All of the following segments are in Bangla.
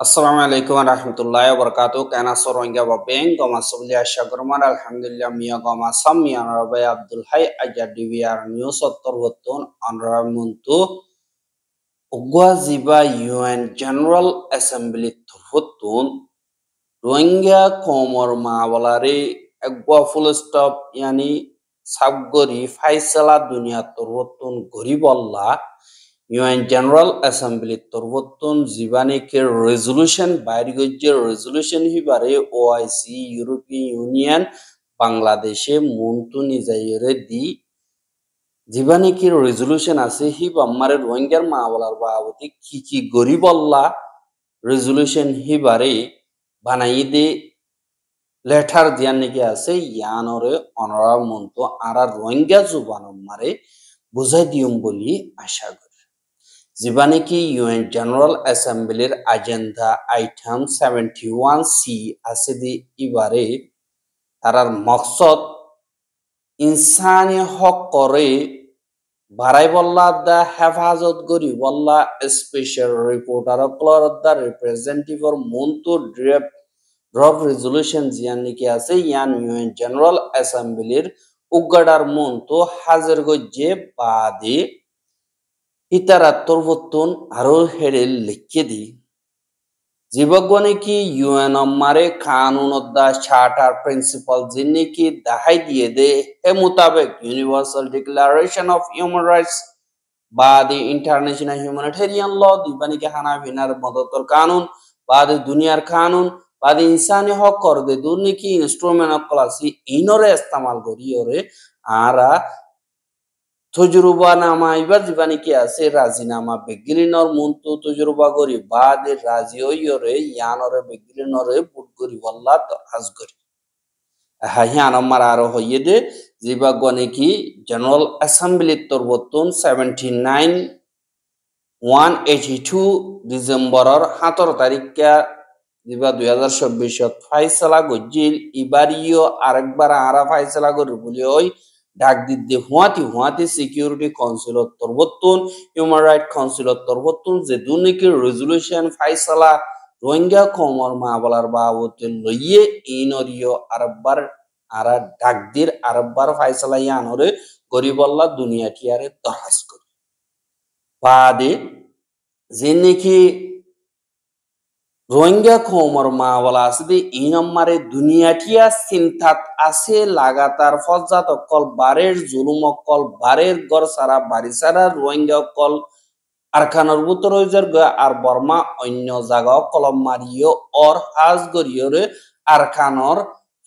Assalamu alaikum warahmatullahi wabarakatuh. Kana soronga babeng goma subli ashagrumar alhamdulillah miya goma sam miya rabai Abdul Hay ajar DVR news ottor hotun anra muntu ugwa ziba UN General Assembly hotun Rohingya komor mawalari egwa full stop yani sabgori faisala dunia hotun goribollah UN General Assembly Torvotton Zibanike resolution Bairigojir resolution hibare OIC European Union Bangladeshe Muntu Nizayere di Zibanike resolution ase hibammare Rohingya mawalar babati kiki goribolla resolution hibare banaide letter diyanike ase yanore onora muntu ara Rohingya zubanomare buzai diyum boli asha Zibaniki UN General Assemblyর agenda item 71C আছে দি ইবারে তারার মকসদ ইনসানি হক করে বাড়াই বল্লা দা হেফাজত করি বল্লা স্পেশাল রিপোর্টার অকলর দা রিপ্রেজেন্টেটিভর মন্তু ড্রপ রেজলিউশন জিয়ান নিকি আছে ইয়ান UN General Assemblyর উগাডার মন্তু হাজার গজ্জে বাদে Itara torvotun aro hedel likkedi. Jibagwane ki UN mare kanun odda charter principle jinni ki dahai diye de e mutabek Universal Declaration of Human Rights ba the International Humanitarian Law dibani ki hana vinar modotor kanun ba the duniyar kanun ba the insani hok kor de dunni ki instrument of klasi inore istamal goriyore ara তজরুবা নামা ইবার জীবানিকে আছে রাজিনামা বেগিলিনর মন্তু তজরুবা করি বাদে রাজি হইরে ইয়ানরে বেগিলিনরে বুট করি বল্লা আজ করি হাইয়ান আমার আরো হইয়ে দে জিবা গনে কি জেনারেল অ্যাসেম্বলি তরবতন 182 ডিসেম্বরের 17 তারিখে জিবা 2024 ফাইসলা গজিল ইবারিও আরেকবার আরা ফাইসলা করি বলি ওই ডাক দিতে হুয়াতি সিকিউরিটি কাউন্সিল তরবতন হিউম্যান রাইট কাউন্সিল তরবতন যে দুর্নীতি রেজলিউশন ফাইসলা রোহিঙ্গা কমর মাবলার বাবতে লইয়ে ইনরিও আরববার আরা ডাক দির আরববার ফাইসলা ইয়ানরে গরিবল্লা দুনিয়াটি আরে দরখাস করে বাদে যে নাকি রোহিঙ্গা কমর মাওয়ালা আছে এই নম্বরে দুনিয়াটিয়া চিন্তাত আছে লাগাতার ফজাত অকল বারের জুলুম অকল বারের গড় সারা বাড়ি সারা রোহিঙ্গা অকল আরখানোর বুতর আর বর্মা অন্য জায়গা কলম মারিও অর হাজ গরিয়রে আরখানোর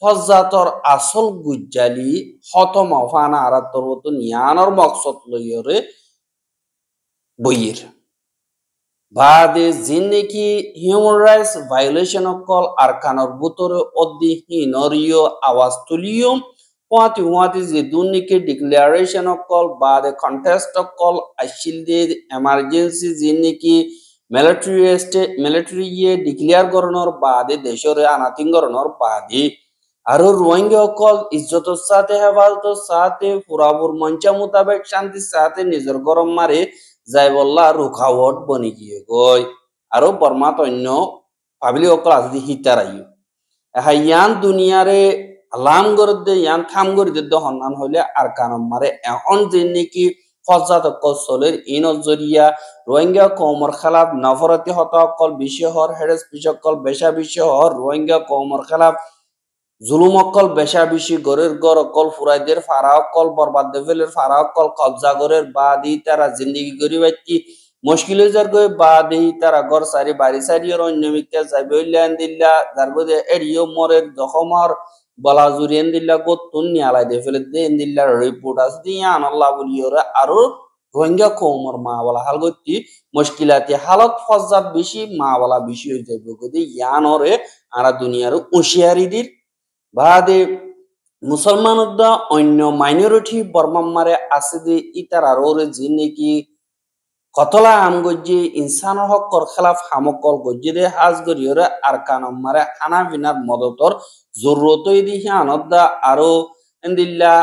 ফজাতর আসল গুজ্জালি হতম ফানা আরাতর মতো নিয়ানোর মকসদ লইয়রে বইয়ের বাদে জিন্নেকি হিউম্যান রাইটস ভায়োলেশন অকল আরকানোর বুতরে অদ্দিহীনরিও আওয়াজ তুলিয়ম হুয়াতি যে দুর্নীতি ডিক্লারেশন অকল বাদে কন্টেস্ট অকল আইসিলদে এমার্জেন্সি জিন্নেকি মিলিটারি ডিক্লেয়ার করণর বাদে দেশরে আনাতিং করণর বাদে আরো রোহিঙ্গা অকল ইজ্জতর সাথে হেফাজতর সাথে পুরাপুর মঞ্চা মোতাবেক শান্তির সাথে নিজের গরম মারে যাই বললা রুখাওয়াট বনি গিয়ে গই আরো বর্মাত অন্য পাবলি অকল আজি হিতারাইও ইয়ান দুনিয়ারে আলাম করে দে ইয়ান থাম করে দে হন্নান হইলে আর কানম মারে এখন যে নাকি ফজাত অকল চলের ইনজরিয়া রোহিঙ্গা কমর খেলাফ নফরতি হত অকল বিষয় হর হেরেস পিছকল বেশা বিষয় হর রোহিঙ্গা কমর খেলাফ জুলুম অকল বেশা বেশি গরের গড় অকল ফুরাইদের ফারা অকল বরবাদ দেফেলের ফারা অকল কবজা গরের বাদি তারা জিন্দিগি করি বাইকি মুশকিল যার গই বাদি তারা গড় সারি বাড়ি সারি আর অন্য মিকে যাইবে হইলেন দিল্লা যার গদে এরিও মরের জখমর বলা জুরিয়েন দিল্লা গতুন নিয়ালাই দেফেলে দেন দিল্লার রিপোর্ট আছে দিয়ান আল্লাহ বলিওরে আরো রোহিঙ্গা কওমর মাওয়ালা হাল গতি মুশকিলাতি হালত ফজাত বেশি মাওয়ালা বেশি হই যাইবে গদি ইয়ানরে আরা দুনিয়ার উশিয়ারিদির বাদে মুসলমানরা অন্য মাইনরিটি বর্মামারে আছে যে ইতার আরোরে যে নাকি কতলা আম গজ্জে ইনসানের হকর খেলাফ হামকল গজ্জে হাজ গরিয়রে আর কানমারে খানা বিনার মদতর জরুরত দিহি আনদা আরো এন্দিল্লা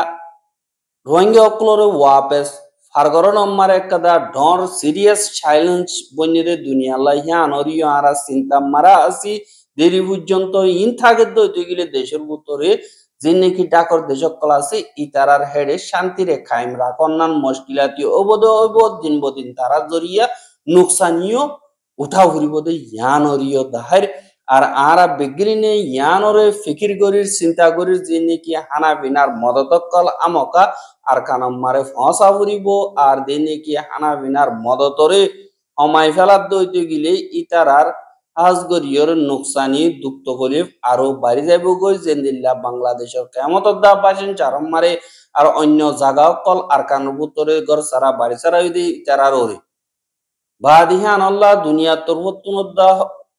Rohingya অকলরে ওয়াপেস fargoro nommare kada don serious challenge bonnide dunia Allah hian oriyo ara sinta mara asi deri purjonto in থাকে দইতে গেলে দেশের ভিতরে যে নাকি ডাকর দেশকল আছে ইতারার হেডে শান্তিরে কায়েম রাখ অন্যান্য মুশকিলাতি অবদ দিন বদিন তারা জরিয়া নুকসানিও উঠা হরিবদে ইয়ান অরিয় দাহার আর আরা বেগরিনে ইয়ানরে ফিকির গরির চিন্তা গরির যে নাকি হানা বিনার মদতকল আমকা আর কানাম মারে ফসা ফুরিব আর দে নাকি হানা বিনার মদতরে অমাই ফেলার দইতে গেলে ইতারার আজগরিয়র নুকসানি দুঃখ হলিফ আরো বাড়ি যাইব গই জেন্দিল্লা বাংলাদেশের কেমতর দা বাসেন চারম মারে আর অন্য জায়গাও কল আর কানুর ভিতরে ঘর সারা বাড়ি সারা হইদি ইতারার ওরে বাদিহান আল্লাহ দুনিয়া তরবতুনদ্দা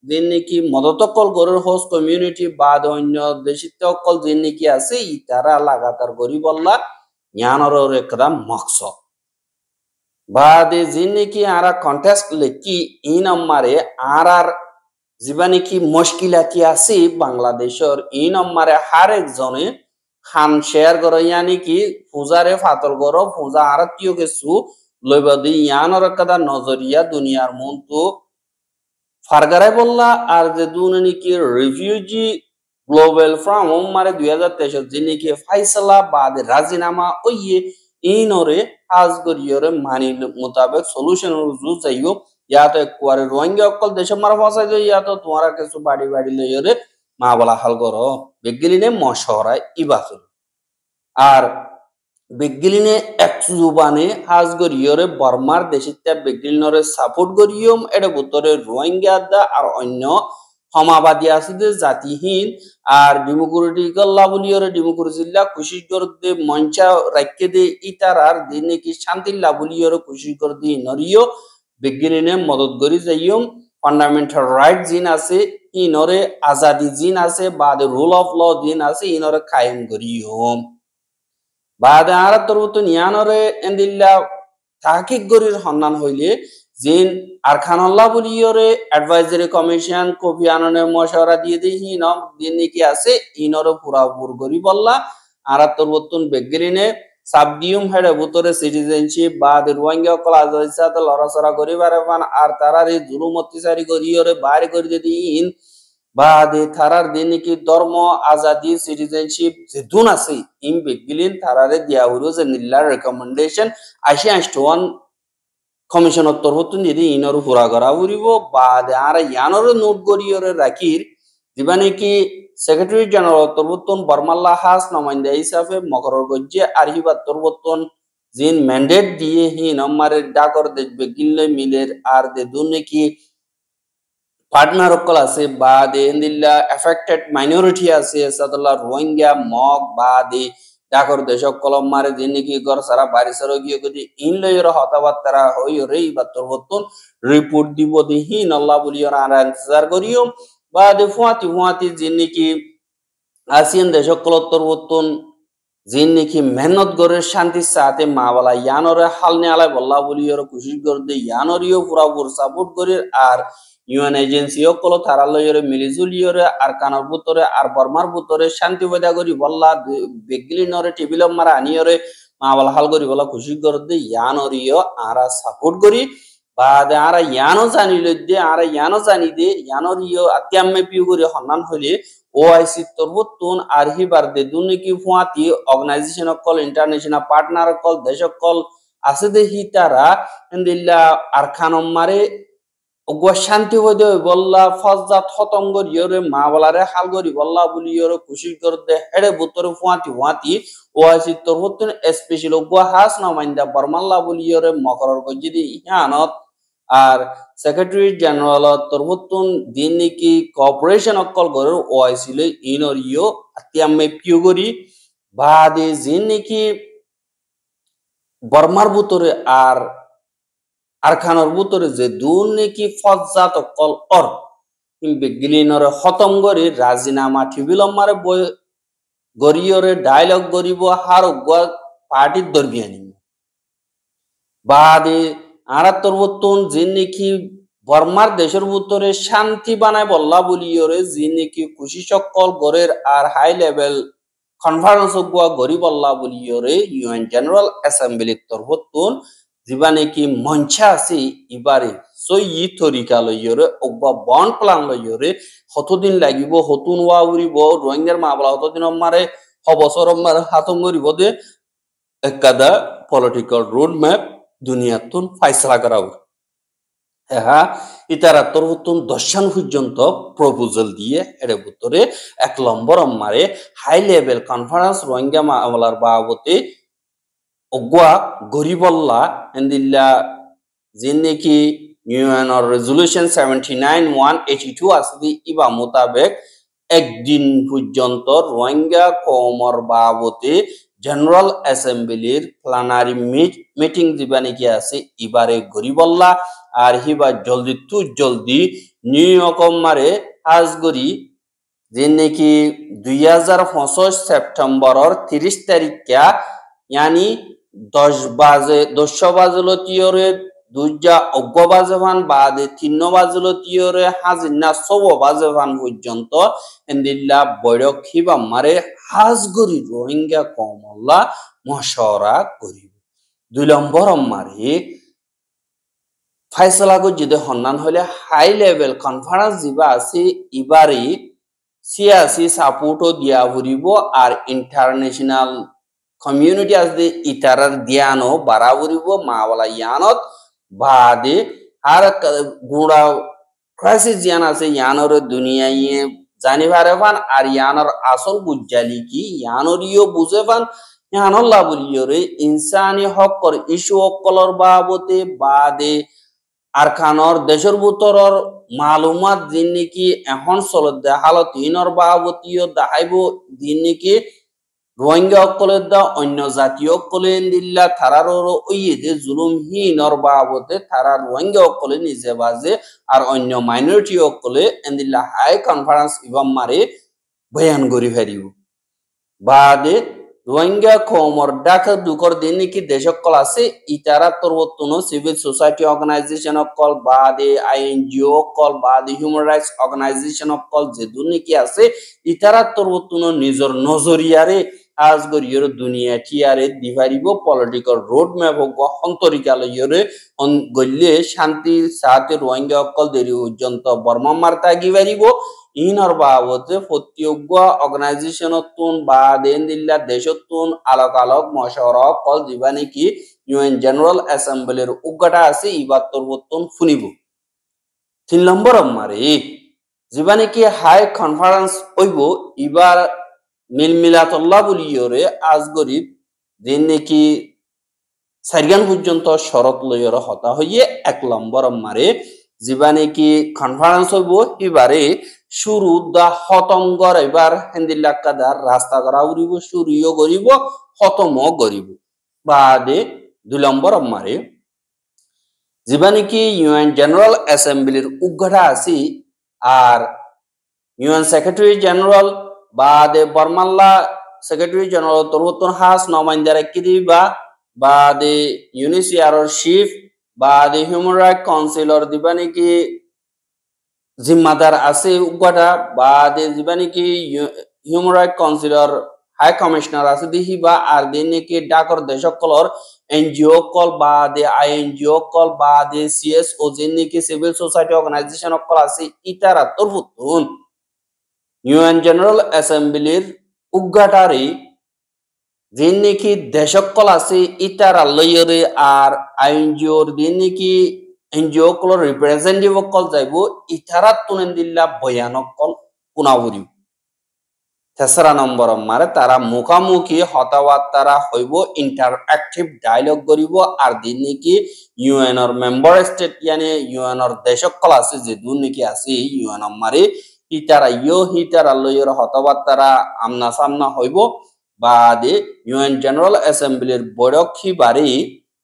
যেন নাকি মদতকল গরের হোস্ট কমিউনিটি বাদ অন্য দেশিতকল যেন নাকি আছে ইতারা লাগাতার গরিব আল্লাহ জ্ঞানর একদম মকসদ বাদে যেন নাকি আরা কন্টেস্ট লেকি ই নম্বরে আর জীবানে কি মুশকিলাতি আছে বাংলাদেশের ই নম্বরে হার একজনে খান শেয়ার করে ইয়ানি কি পূজারে ফাতল গর পূজা আর কিও কিছু লইবাদি ইয়ানর কাদা নজরিয়া দুনিয়ার মন্তু ফারগারাই বললা আর যে দুনি কি রিফিউজি গ্লোবাল ফ্রম মারে 2023 যিনি কি ফাইসলা বাদ রাজিনামা ওইয়ে ইনরে আজগরিয়রে মানি মোতাবেক সলিউশন রুজু যাইও या तो कुआरे रोहिंग्या অকল দেশে মারা ফসাই যাই या तो তোমারা কিছু বাড়ি বাড়ি লইরে মা বলা হাল করো বেগলিনে মশহরাই ইবাসুল আর বেগলিনে এক জুবানে হাজগরিয়রে বর্মার দেশিতে বেগলিনরে সাপোর্ট করিয়ম এর ভিতরে রোহিঙ্গা দা আর অন্য সমাবাদী আছে যে জাতিহীন আর ডেমোক্রেটিক্যাল লাভলিয়রে ডেমোক্রেসিল্লা খুশি করে দে মঞ্চা রাখকে দে ইতারার দিনে কি শান্তি লাভলিয়রে খুশি করে দি নরিও বেগিনে মদত করি যাইম ফান্ডামেন্টাল রাইট জিন আছে ইনরে আজাদি জিন আছে বাদ রুল অফ ল জিন আছে ইনরে কায়েম করিম বাদ আর তরবত নিয়ানরে এন্দিল্লা তাহকিক গরির সন্ধান হইলে জিন আর খানাল্লাহ বলিয়রে অ্যাডভাইজারি কমিশন কফি আননে মশওয়ারা দিয়ে দেই হিনম দিন কি আছে ইনরে পুরাপুর করি বললা আর তরবতুন বেগিনে সাবডিউম হেডে ভিতরে সিটিজেনশিপ বা রোহিঙ্গা কল আজাদিসাতে লড়াচড়া করিবারে পান আর তারার এই জুলুম অত্যাচারী করিয়রে বাইরে করে যদি ইন বা তারার দিন কি ধর্ম আজাদি সিটিজেনশিপ যে দুন আছে ইম বেগিলিন তারারে দিয়া হইল যে নিল্লার রেকমেন্ডেশন 81 কমিশনের তরফতুন যদি ইনর পুরা করা উড়িব বা আর ইয়ানর নোট করিয়রে রাখির দিবানে কি সেক্রেটারি জেনারেল তরবতন বর্মাল্লা হাস নমাইন্দা হিসাবে মকরর গজ্জে আর হিবা তরবতন জিন ম্যান্ডেট দিয়ে হি নম্বরে ডাকর দেখবে গিল্লে মিলের আর দে দুনে কি পার্টনার অকল আছে বা দে ইন্দিল্লা এফেক্টেড মাইনরিটি আছে সাদল্লা রোহিঙ্গা মগ বা দে ডাকর দেশক কলম মারে জিন কি গর সারা বাড়ি সারা গিয়ে গদি ইন লইর হতাবার্তা হই রে বা তরবতন রিপোর্ট দিব দি হি আল্লাহ বলিয়র আর ইন্তজার করিও বা দে ফুয়াতি জিন কি আসিয়ান দেশকল তরবতন জিন নাকি মেহনত করে শান্তির সাথে মা বলা ইয়ানরে হাল নে আলাই বল্লা বলিয়র কোশিশ করে দে ইয়ানরিও পুরাপুর সাপোর্ট করে আর ইউএন এজেন্সি কল তারা লইরে মিলিজুলিয়রে আর কানর ভিতরে আর বর্মার ভিতরে শান্তি পয়দা করি বল্লা বেগলিনরে টেবিল মারা আনিয়রে মা বলা হাল করি বলা কোশিশ করে দে ইয়ানরিও আরা সাপোর্ট করি বা আর ইয়ানো জানি লইদে আর ইয়ানো জানি দে ইয়ানরিও আতিয়ামে পিউ করে হন্নান হইলে ওআইসি তরবতুন আর হিবার দে দুনিকি ফুয়াতি অর্গানাইজেশন কল ইন্টারন্যাশনাল পার্টনার কল দেশক কল আছে দে হি তারা ইন্দিল্লা আর খানম মারে ওগো শান্তি হইদে বল্লা ফজজাত খতম করিয়রে মা বলারে হাল করি বল্লা বলিয়রে খুশি করে দে হেডে ভিতরে ফুয়াতি ওআইসি তরবতুন স্পেশাল ওগো হাস নমাইন্দা বর্মাল্লা বলিয়রে মকরর গজ্জি ইহানত আর সেক্রেটারি জেনারেল তরবতুন দিন নাকি কোঅপারেশন অকল গরের ওআইসি লে ইনরিও আতিয়ামে পিউগরি বাদে জিন নাকি বর্মার ভিতরে আর খানর ভিতরে যে দুন নাকি ফজ্জাত অকল অর বেগলিনরে খতম করি রাজিনামা ঠিবিলম মারে গরিয়রে ডায়লগ গরিব হার পার্টির দরবিয়ানি বাদে আর তরবতুন যে নাকি বর্মার দেশের ভিতরে শান্তি বানায় বল্লা বলিয়রে যে নাকি খুশি সকল গরের আর হাই লেভেল কনফারেন্স গুয়া গরি বল্লা বলিয়রে ইউএন জেনারেল অ্যাসেম্বলির তরফতুন জীবানে কি মঞ্চা আছে ইবারে সই ই তরিকা লইয়রে অগবা বন প্লান লইয়রে হতদিন লাগিব হতুন ওয়া উরিব রোহিঙ্গার মামলা হতদিন মারে হবছর মারে হাতম মরিব দে একাদা পলিটিক্যাল রোড ম্যাপ দুনিয়াতুন ফাইসলা করাব হ্যাঁ ইতারা তোর হতুন দশান পর্যন্ত প্রপোজাল দিয়ে এর ভিতরে 1 নম্বর মারে হাই লেভেল কনফারেন্স রোহিঙ্গা মামলার বাবতে অগুয়া গরিবল্লা এন্দিল্লা জিন্দেকি ইউএনর রেজুলেশন 79/182 আসদি ইবা মোতাবেক একদিন পর্যন্ত রোহিঙ্গা কমর বাবতে জেনারেল অ্যাসেম্বলির প্ল্যানারি মিটিং দিবা নাকি আছে ইবারে গরিবল্লা আর হিবা জলদি তু জলদি নিউ ইয়র্ক মারে আজগরি যে নাকি 2025 সেপ্টেম্বরের 30 তারিখা यानी 10 বাজলো তিয়রে দুইজা অগ্গবাজেভান বাদে 3 বাজলো তিয়রে হাজিনা 6 বাজেভান পর্যন্ত এন্দিল্লা বৈরক হিবা মারে হাজগরি রোহিঙ্গা কমল্লা মশওয়ারা করিব 2 নম্বর মারে ফাইসলা গো যদি হন্নান হলে হাই লেভেল কনফারেন্স দিবা আছে ইবারে সিয়াসি সাপোর্টও দিয়া ভরিব আর ইন্টারন্যাশনাল কমিউনিটি আসবে ইতারার জ্ঞানও বাড়াবরিব মাওয়ালা ইয়ানত বাদে আর গুড়া ক্রাইসিস জ্ঞান আছে ইয়ানর দুনিয়ায় জানিবারে পান আর ইয়ানর আসল বুঝালি কি ইয়ানরিও বুঝে পান ইয়ানল্লা বলিয়রে ইনসানি হকর ইস্যু অকলর বাবতে বাদে আর খানর দেশের ভিতরর মালুমাত দিন নাকি এখন চলত হালত ইনর বাবতীয় দেখাইব দিন নাকি রোহিঙ্গা অকলের দা অন্য জাতীয় অকলে দিল্লা থারার ওইয়ে যে জুলুমহীনর বাবদে থারা রোহিঙ্গা অকলে নিজে বাজে আর অন্য মাইনরিটি অকলে এন্দিল্লা হাই কনফারেন্স ইবাম মারে বয়ান করি ফেরিব বাদে রোহিঙ্গা কমর ডাকা দুকর দিন নাকি দেশ অকল আছে ইতারা তরবতন সিভিল সোসাইটি অর্গানাইজেশন অকল বাদে আইএনজিও অকল বাদে হিউম্যান রাইটস অর্গানাইজেশন অকল যে দুর্নীতি আছে ইতারা তরবতন নিজর নজরিয়ারে আজগরিয়র দুনিয়া টিয়ারে দিভারিব পলিটিক্যাল রোড ম্যাপ হোক অন্তরিকালয়রে গল্লে শান্তির সাথে রোহিঙ্গা অকল দেরি পর্যন্ত বর্মা মার্তা গিবারিব ইনর বাবদে প্রত্যেক অর্গানাইজেশন তুন বা দেন দিল্লা দেশতুন আলোক আলোক মশওয়ারা অকল দিবা নাকি ইউএন জেনারেল অ্যাসেম্বলির উগ্গাটা আছে ইবার তরবতন ফুনিব 3 নম্বর মারে যিবা নাকি হাই কনফারেন্স হইব ইবার মিলমিলাতুল্লাহ বলিয়রে আজ গরিব দিন নাকি সারিগান পর্যন্ত শরত লইয়র হতা হইয়ে 1 নম্বর মারে যিবা নাকি কনফারেন্স হইব এবারে শুরু দা হতঙ্গর এবার হেন্দিল্লাকাদার রাস্তা করা উড়িব শুরুও করিব হতমও করিব বাদে 2 নম্বর মারে যিবা নাকি ইউএন জেনারেল অ্যাসেম্বলির উগ্গাটা আছে আর ইউএন সেক্রেটারি জেনারেল বাদে বর্মাল্লা সেক্রেটারি জেনারেল তরবতন হাস নমাইন্দার কি দিবা বাদে ইউনিসিয়ারর চিফ বাদে হিউম্যান রাইট কাউন্সিলর দিবা নাকি জিম্মাদার আছে উগ্গাটা বাদে দিবা নাকি human right councillor high commissioner আছে দিহিবা আর দিন নাকি ডাকর দেশকলর এনজিও কল বাদে আইএনজিও কল বাদে সিএসও যে নাকি সিভিল সোসাইটি অর্গানাইজেশন কল আছে ইতারা তরবতন ইউএন জেনারেল অ্যাসেম্বলির উগ্গাটারে যে নাকি দেশকল আছে ইতারা লইয়রে আর আইএনজিওর দিন নাকি এনজিও কলর রিপ্রেজেন্টেটিভ কল যাইব ইতারা তুনেন দিল্লা ভয়ানক কল পুনাবুরি 3 নম্বর মারে তারা মুখামুখি হতাবার্তারা হইব ইন্টারঅ্যাক্টিভ ডায়লগ করিব আর দিন নাকি ইউএনর মেম্বার স্টেট ইয়ানি ইউএনর দেশকল আছে যে দূর নাকি আছে ইউএন মারে ইতারা হিতারা লইয়র হতাবার্তারা আমনা সামনা হইব বাদে ইউএন জেনারেল অ্যাসেম্বলির বৈঠকি বাড়ি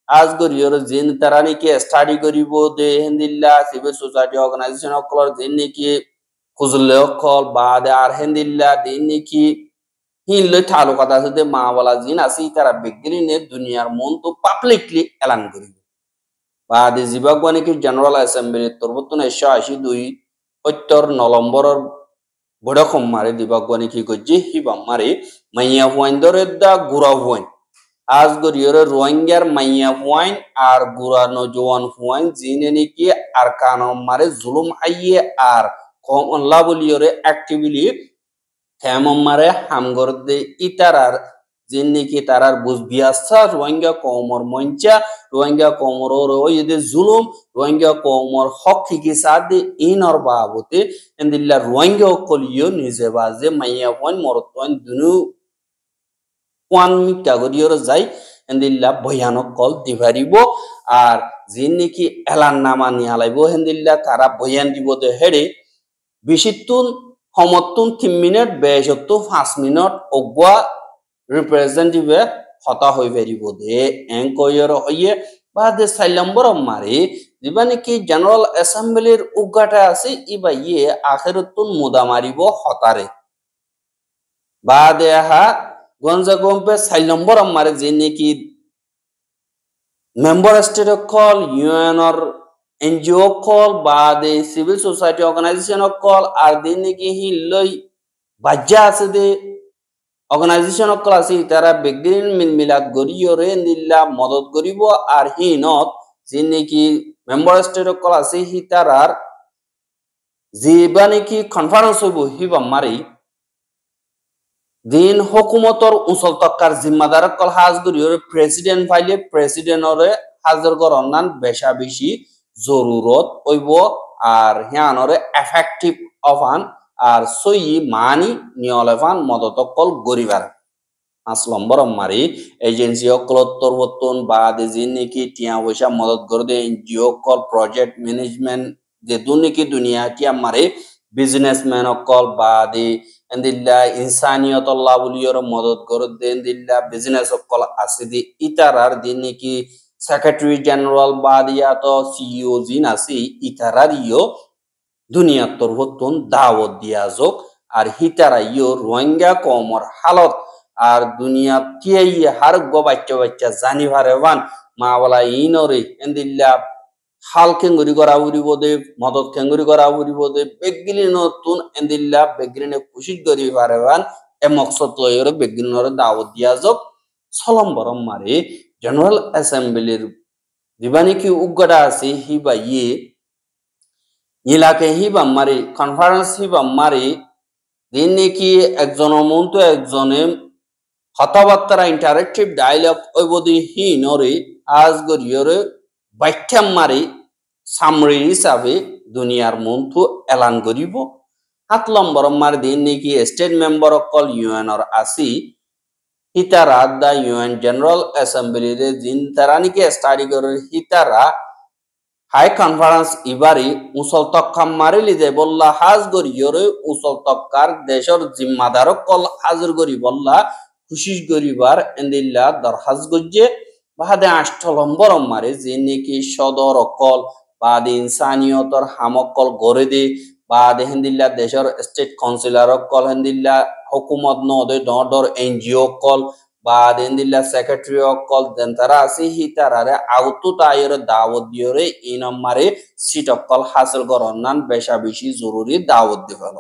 আজ গরিয়র জিন তারা নাকি স্টাডি করিব দে হেন্দিল্লা সিভিল সোসাইটি অর্গানাইজেশন অকলর দিন নাকি খুজলে অকল বাদে আর হেন্দিল্লা দিন নাকি হিনলে ঠালো কথা আছে দে মাওয়ালা জিন আছে তারা বিজ্ঞানী দুনিয়ার মন তো পাবলিকলি এলান করিব বাদে জিবাগওয়া নাকি জেনারেল অ্যাসেম্বলির তরবতন 182 79 নম্বরের বড়কম মারে দিবাগওয়া নাকি গজ্জি হিবা মারে মাইয়া হুয়াইন্দরে দা গুড়া হুয়াইন আজ গরিয়রে রোহিঙ্গার মাইয়া হুয়াইন আর গুড়া নজওয়ান হুয়াইন জিনে নাকি আর কানো মারে জুলুম আইয়ে আর কমল্লা বলিয়রে অ্যাক্টিভলি কেমন মারে হামগর দে ইতারার জিন্নিকি তারার বুঝবিয়াসা রোহিঙ্গা কৌমর মঞ্চা রোহিঙ্গা কৌমর ওই যে জুলুম রোহিঙ্গা কৌমর হক ঠিকই সাদে ইনর বাবতে এন্দিল্লা রোহিঙ্গা কলিও নিজে বাজে মাইয়া হন মরতন দুনু কোয়ান মিটা গরিয়র যাই এন্দিল্লা ভয়ানক কল দিভারিব আর জিন্নিকি এলান নামা নিয়ালাইব হেন্দিল্লা তারা বয়ান দিব দে হেড়ে বেশিতুন সমতুন 3 মিনিট বেশতো 5 মিনিট অগুয়া রিপ্রেজেন্টেটিভে হতা হয়ে পারিব দে এঙ্কয়র হইয়ে বা দে 4 নম্বর মারে দিবানি কি জেনারেল অ্যাসেম্বলির উগাটা আছে ইবা ইয়ে আখেরতুন মুদা মারিব হতারে বা দে হা গঞ্জা গম্পে 4 নম্বর মারে যে নাকি মেম্বার স্টেট কল ইউএনর এনজিও কল বা দে সিভিল সোসাইটি অর্গানাইজেশন কল আর দিন নাকি হি লই বাজ্যা আছে দে অর্গানাইজেশন কল আছে তারা বেগিন মিলাদ গরিয়রে নিল্লা মদত করিব আর হি নত যে নাকি মেম্বার স্টেট কল আছে হি তারার জিবা নাকি কনফারেন্স হইব হিবা মারি দিন হুকুমতর উসল তক্কার জিম্মাদার কল হাজ গরিয়রে প্রেসিডেন্ট ফাইলে প্রেসিডেন্টরে হাজার গরনান বেশা বেশি জরুরত হইব আর হিয়ানরে এফেক্টিভ অফান আর সই মানি নিয়লেফান মদত কল গরিবার 5 নম্বর মারি এজেন্সি অকলত্তর বর্তন বা দিন নাকি টিয়া পয়সা মদত করে দে এনজিও কল প্রজেক্ট ম্যানেজমেন্ট যে দুনিকি দুনিয়া টিয়া মারে বিজনেসম্যান অকল বা দি এন্দিল্লা ইনসানিয়তল্লাহ বলিয়র মদত করে দে এন্দিল্লা বিজনেস অকল আছে দি ইতারার দিন নাকি সেক্রেটারি জেনারেল বা দিয়া তো সিইও জিন আছে ইতারার ইয়ো দুনিয়ার তরফতুন দাওয়াত দিয়া যোগ আর হিতারা ইয়ো রোহিঙ্গা কমর হালত আর দুনিয়া তিয়াই হার গো বাচ্চা বাচ্চা জানি ভারেবান মা বলা ইনরে এন্দিল্লা হাল খেঙ্গুরি করা উড়িব দে মদত খেঙ্গুরি করা উড়িব দে বেগিলি নতুন এন্দিল্লা বেগিনে খুশি করি ভারেবান এ মকসদ লয়রে বেগিনরে দাওয়াত দিয়া যোগ 6 নম্বর মারে জেনারেল অ্যাসেম্বলির দিবানি কি উগড়া আছে হিবা ইয়ে ইলাকে হিবা মারি কনফারেন্স হিবা মারি দিন নাকি একজন মন্ত একজনে কথাবার্তা ইন্টারেক্টিভ ডায়লগ ওইবদি হি নরে আজ গরিয়রে ব্যাখ্যা মারি সামরি হিসাবে দুনিয়ার মন্তু এলান করিব 7 নম্বর মার দিন নাকি স্টেট মেম্বার অকল ইউএনর আসি হিতারা দা ইউএন জেনারেল অ্যাসেম্বলি রে জিন তারা নাকি স্টাডি করে হিতারা হাই কনফারেন্স ইবারি উসল তক্কা মারিলি দে বললা হাজ গরিয়রে উসল তক্কার দেশর জিম্মাদার কল হাজির করি বললা খুশি গরিবার এন্দিল্লা দরহাজ গজ্জে বাদে 8 নম্বর মারে যে নাকি সদর অকল বাদে ইনসানিয়তর হামকল গড়ে দে বাদে হেন্দিল্লা দেশর স্টেট কাউন্সিলর কল হেন্দিল্লা হুকুমত নদে ডর এনজিও কল বাদে হেন্দিল্লা সেক্রেটারি কল দেন তারা আছে হি তারারে আউতু তাইর দাওয়াত দিয়রে এই নম্বরে সিট কল হাসিল করনান বেশা বেশি জরুরি দাওয়াত দিবেল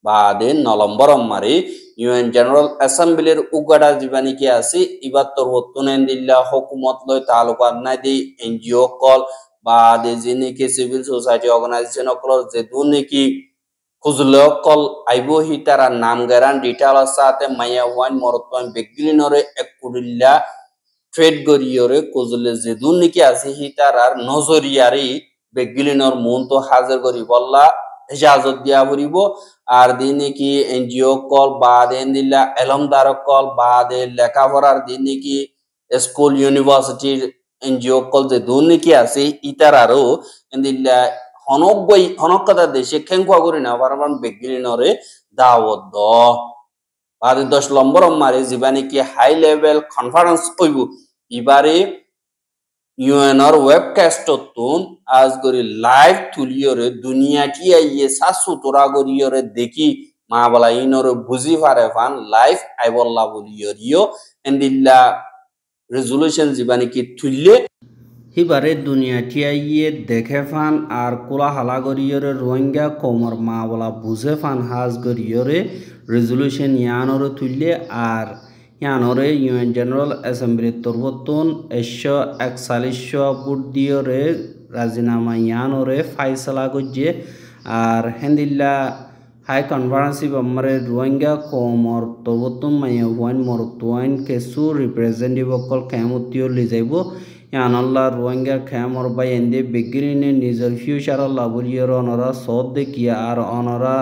বাদে 9 নম্বর মারে ইউএন জেনারেল অ্যাসেম্বলির উগাডা জীবানি কি আছে ইবার তরবতুনেন দিল্লা হুকুমত লয় তালুকাত নাই দি এনজিও কল বাদে যিনি কি সিভিল সোসাইটি অর্গানাইজেশন কল যে দুনি কি খুজলে কল আইবো হি তারা নাম গেরান ডিটেল সাথে মাইয়া ওয়ান মরতন বেগলিনরে একুডিল্লা ট্রেড গরিয়রে খুজলে যে দুনি কি আছে হি তারার নজরিয়ারি বেগলিনর মন তো হাজার করি বললা ইজাজত দিয়া পড়িব আর দিন কি এনজিও কল বাদে দিল্লা এলমদার কল বাদে লেখাপড়ার দিন কি স্কুল ইউনিভার্সিটির এনজিও কল যে দুর্নীতি আছে ইতারারও দিল্লা হনকতা দেশে খেঙ্কুয়া করি না পারমান বেগিনরে দাওয়াত দ বাদে 10 নম্বর মারে জীবানি কি হাই লেভেল কনফারেন্স হইব এবারে ইউএনর ওয়েবকাস্টতুন আজ গরি লাইভ তুলিয়রে দুনিয়া কি আইয়ে সাসু তোরা গরিয়রে দেখি মা বলা ইনরে বুঝি পারে ফান লাইভ আইবল্লা বলিয়রিও এন্দিল্লা রেজুলেশন জীবানি কি তুললে হিবারে দুনিয়া কি আইয়ে দেখে ফান আর কোলা হালা গরিয়রে রোহিঙ্গা কোমর মা বলা বুঝে ফান হাজ গরিয়রে রেজুলেশন ইয়ানরে তুললে আর ইয়ানরে ইউএন জেনারেল অ্যাসেম্বলি তরবতুন 141 ভোট দিয়রে রাজিনামা ইয়ানরে ফাইসলা গজ্জে আর হেন্দিল্লা হাই কনফারেন্সি বাম্মারে রোহিঙ্গা কমর তরবতুন মাইয়া হুয়াইন মরতুয়াইন কেসু রিপ্রেজেন্টেটিভ অকল খেমতিও লিজাইব ইয়ানল্লা রোহিঙ্গার খেমর বাই এন্দে বেগিরিনে নিজের ফিউচার লাভুলিয়র অনরা সদ দেখিয়া আর অনরা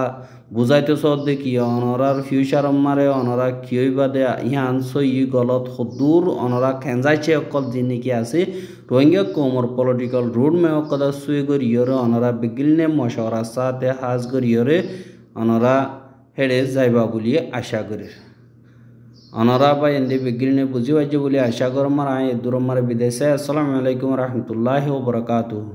বুঝাইতে সদ দেখিয়া অনরার ফিউচার মারে অনরা কিয় বাদে ইহান সই গলত সদূর অনরা খেঞ্জাইছে অকল জিনিকি আছে রোহিঙ্গা কমর পলিটিক্যাল রুট মে অকদা সুই গরিয়রে অনরা বেগিলনে মশওয়ারা সাথে হাজ গরিয়রে অনরা হেডে যাইবা বলি আশা করি অনরা বা এন্দে বেগিলনে বুঝি পাইছে বলে আশা করমার আয় দূরমার বিদেশে আসসালামু আলাইকুম রহমতুল্লাহি ওয়া বারাকাতুহু।